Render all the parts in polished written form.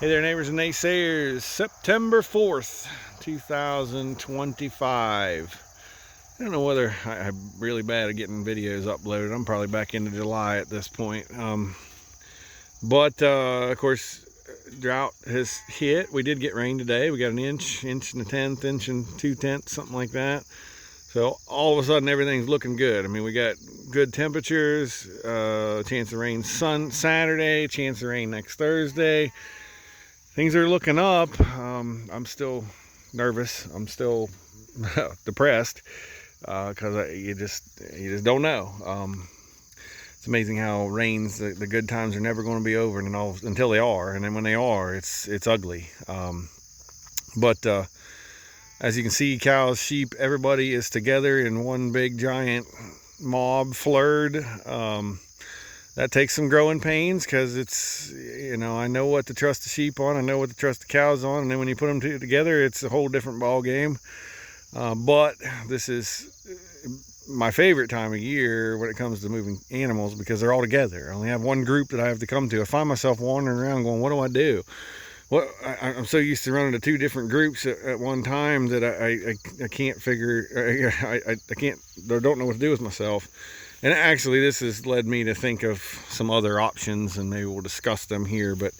Hey there, neighbors and naysayers. September 4th, 2025. I don't know whether I'm really bad at getting videos uploaded. I'm probably back into July at this point. But of course, drought has hit. We did get rain today. We got an inch and a tenth, inch and 2/10, something like that. So all of a sudden, everything's looking good. I mean, we got good temperatures, chance of rain Saturday, chance of rain next Thursday. Things are looking up. I'm still nervous. I'm still depressed because you just don't know. It's amazing how rains, the good times are never going to be over, and until they are, and then when they are, it's ugly. But as you can see, cows, sheep, everybody is together in one big giant mob, Flerd. That takes some growing pains because it's, I know what to trust the sheep on, I know what to trust the cows on, and then when you put them together, it's a whole different ball game. But this is my favorite time of year when it comes to moving animals because they're all together. I only have one group that I have to come to. I find myself wandering around going, what do I do? I'm so used to running to two different groups at one time that I can't figure, I don't know what to do with myself. And actually, this has led me to think of some other options, and maybe we'll discuss them here, but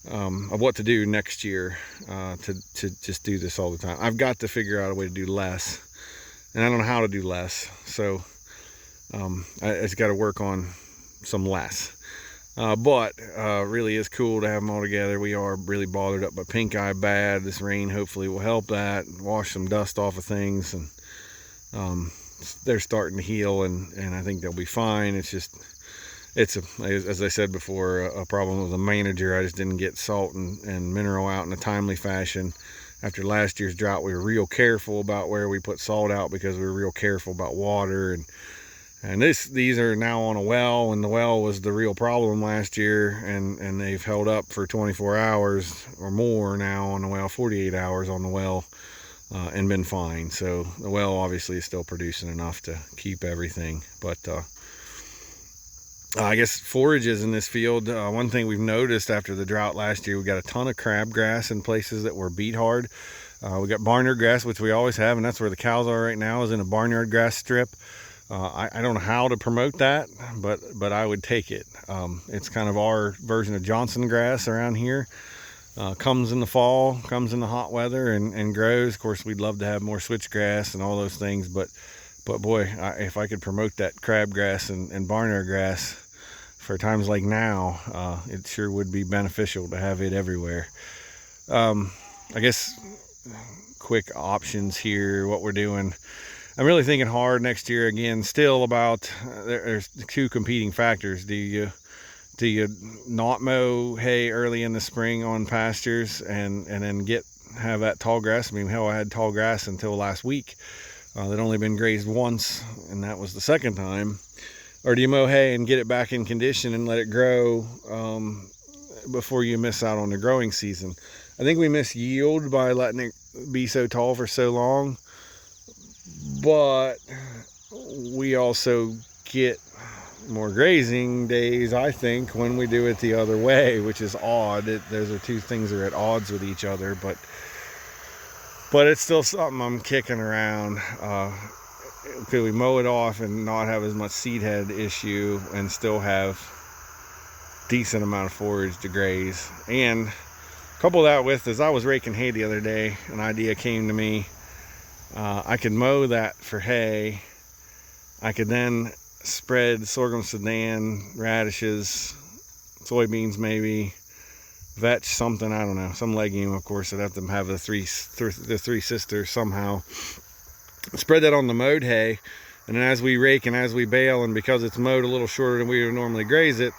of what to do next year to just do this all the time. I've got to figure out a way to do less, and I don't know how to do less, so I just got to work on some less. But really is cool to have them all together. We are really bothered up by pink eye bad. This rain hopefully will help that, wash some dust off of things, and they're starting to heal, and I think they'll be fine. It's as I said before, a problem with the manager. I just didn't get salt and mineral out in a timely fashion. After last year's drought, we were real careful about where we put salt out because we were real careful about water, and these are now on a well, and the well was the real problem last year, and they've held up for 24 hours or more now on the well, 48 hours on the well. And been fine. So the well obviously is still producing enough to keep everything. But I guess forages in this field, one thing we've noticed after the drought last year, we got a ton of crabgrass in places that were beat hard. We got barnyard grass, which we always have, and that's where the cows are right now, is in a barnyard grass strip. I don't know how to promote that, but I would take it. It's kind of our version of Johnson grass around here. Comes in the fall, comes in the hot weather, and grows. Of course, we'd love to have more switchgrass and all those things, but boy, if I could promote that crabgrass and barnyard grass for times like now, it sure would be beneficial to have it everywhere. I guess quick options here, what we're doing. I'm really thinking hard next year again, still about, there's two competing factors. Do you not mow hay early in the spring on pastures and then have that tall grass? I mean, hell, I had tall grass until last week. They'd only been grazed once, and that was the second time. Or do you mow hay and get it back in condition and let it grow before you miss out on the growing season? I think we miss yield by letting it be so tall for so long, but we also get more grazing days, I think, when we do it the other way, which is odd. Those are two things that are at odds with each other, but it's still something I'm kicking around. Could we mow it off and not have as much seed head issue and still have decent amount of forage to graze? And couple that with, as I was raking hay the other day, an idea came to me. I could mow that for hay. I could then spread sorghum sudan, radishes, soybeans, maybe vetch, something, I don't know, some legume. Of course, I'd have to have the three sisters somehow. Spread that on the mowed hay, and then as we rake and as we bale, and because it's mowed a little shorter than we would normally graze it,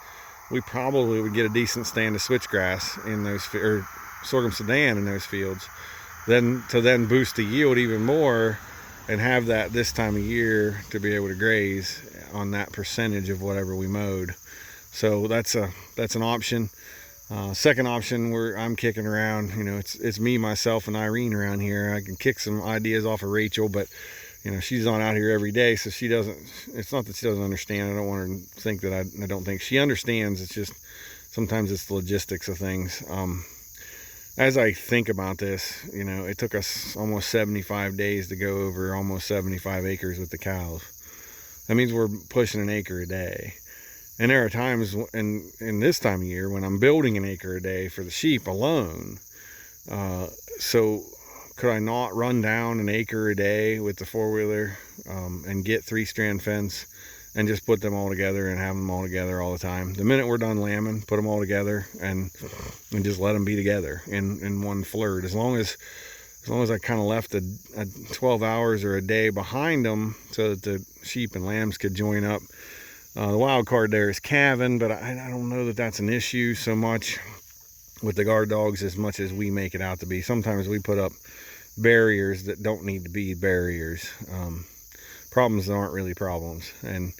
we probably would get a decent stand of switchgrass in those, or sorghum sudan in those fields. Then boost the yield even more, and have that this time of year to be able to graze on that percentage of whatever we mowed. So that's an option. Second option, where I'm kicking around, it's me, myself, and Irene around here. I can kick some ideas off of Rachel, but she's on out here every day, so she doesn't. It's not that she doesn't understand. I don't want her to think that I don't think she understands. It's just sometimes it's the logistics of things. as I think about this, you know, it took us almost 75 days to go over almost 75 acres with the cows. That means we're pushing an acre a day. And there are times in this time of year when I'm building an acre a day for the sheep alone. So could I not run down an acre a day with the four-wheeler and get 3-strand fence and just put them all together and have them all together all the time? The minute we're done lambing, put them all together and just let them be together in one Flerd. As long as I kind of left a 12 hours or a day behind them so that the sheep and lambs could join up. The wild card there is calving, but I don't know that that's an issue so much with the guard dogs as much as we make it out to be. Sometimes we put up barriers that don't need to be barriers. Problems that aren't really problems, and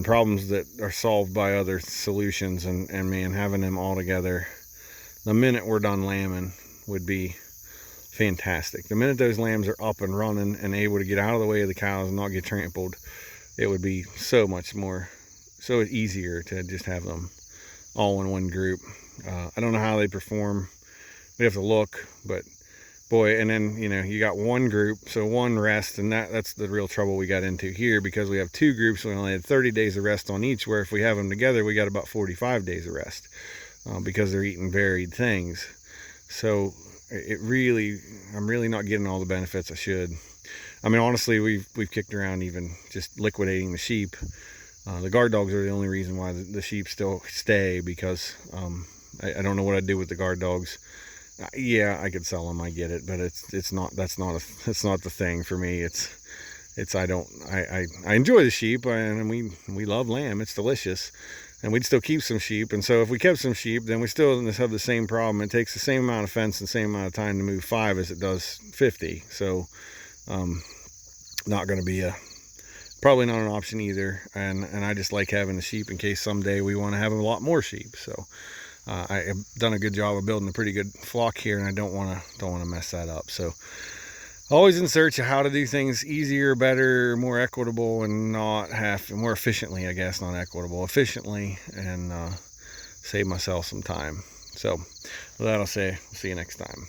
problems that are solved by other solutions. And man, having them all together the minute we're done lambing would be fantastic. The minute those lambs are up and running and able to get out of the way of the cows and not get trampled, it would be so easier to just have them all in one group. I don't know how they perform. We have to look, but boy, and then, you know, you got one group, so one rest, and that's the real trouble we got into here, because we have two groups. We only had 30 days of rest on each, where if we have them together, we got about 45 days of rest because they're eating varied things. So I'm really not getting all the benefits I should. I mean, honestly, we've kicked around even just liquidating the sheep. The guard dogs are the only reason why the sheep still stay, because I don't know what I'd do with the guard dogs. Yeah, I could sell them, I get it, but that's not the thing for me. I enjoy the sheep, and we love lamb. It's delicious, and we'd still keep some sheep. And so if we kept some sheep, then we still have the same problem. It takes the same amount of fence and the same amount of time to move 5 as it does 50. So not going to be probably not an option either. And I just like having the sheep in case someday we want to have a lot more sheep. So I have done a good job of building a pretty good flock here, and I don't want to mess that up. So always in search of how to do things easier, better, more equitable, and more efficiently, I guess, not equitable, efficiently, and save myself some time. So with that, I'll say, we'll see you next time.